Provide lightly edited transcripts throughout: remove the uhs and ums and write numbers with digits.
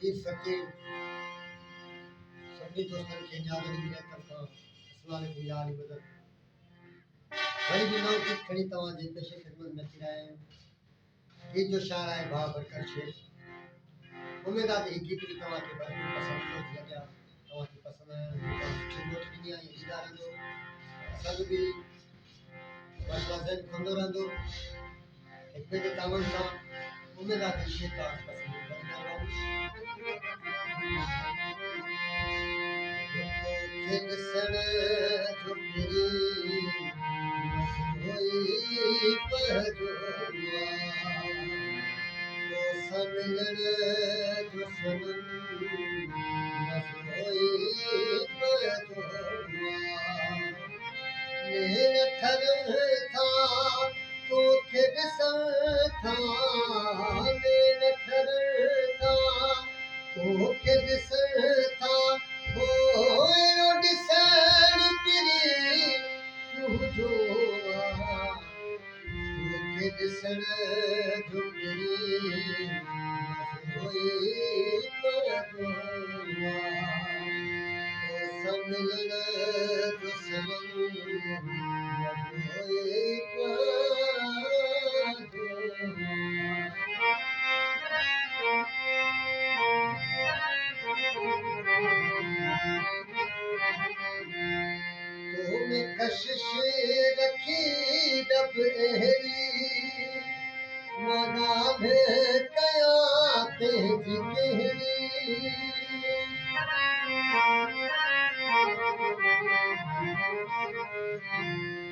ये फकीर सभी दोस्तों के इजाजत दी है तक अस्सलाम वालेकुम यार इबादत बड़ी दिनों की खड़ी तवा जे पेश खिदमत में चिराए ये जो शायर है बा बरकर शेर उम्मीद आती है गीत की तवा के बारे में पसंद हो लगा तवा की पसंद है खिदमत दुनिया ये इदारा दो सब भी बस खंदो रहंदो एक पे जो तावन सा उम्मीद आती है का पसंद सन झुकरी होई पहजुआ तो समिलन जो सनम बस होई पहजुआ मेरे थर था तो खेद था मेरे थर था तो खेद था ओ डिसण पिरी तू जो तोखे ॾिसण झुकरी होई पहजुआ समिलन जो सनम होई में कशिश रखी डब एहरी मना में कया तेज गहरी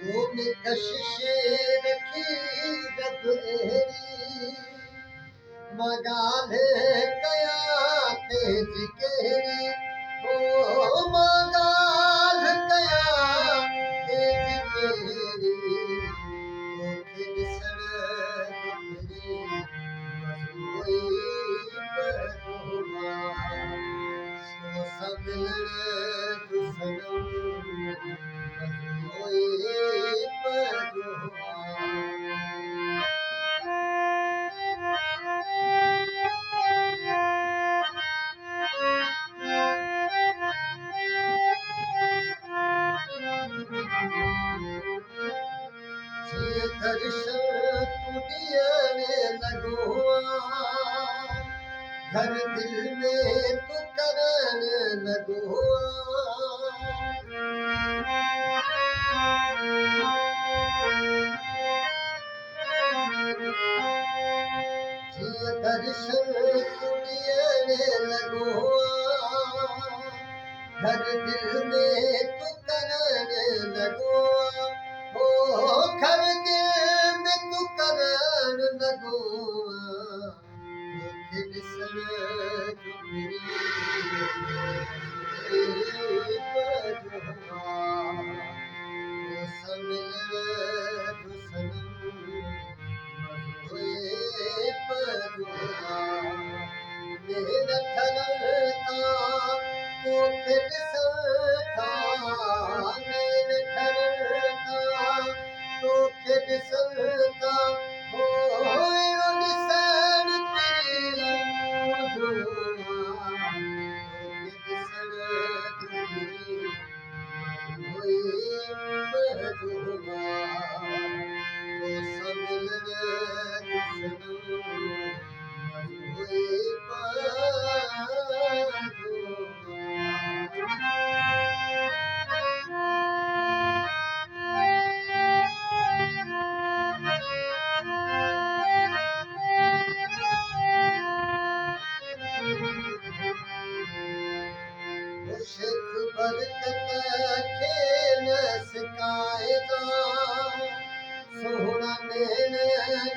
तो में कशिश रखी डब एहरी मगा में कया तेज गहरी ओ मगा घर दिल में तू करन लगो दर्शन कुड़ियन लगो घर दिल में तू करन लगो ओ घर दिल में तू करन लगो सोहना नैन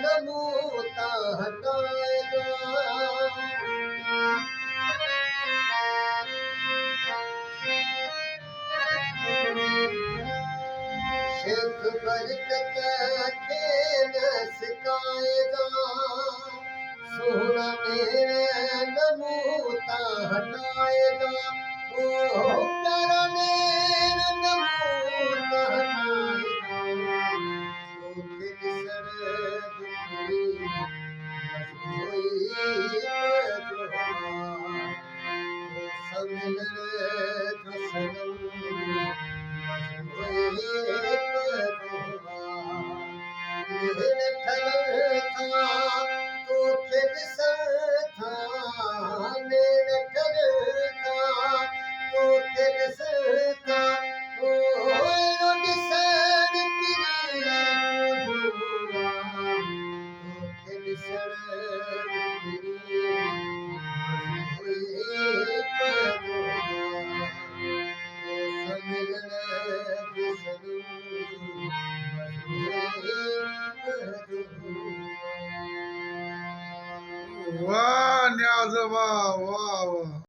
नमूता हटाएगा शेख बरकत के न सिकाएगा सोहना नैन नमूता हटाएगा ओ प्यारा नैन नमूता हटाएगा वाह न्याजोबा, वाह वाह.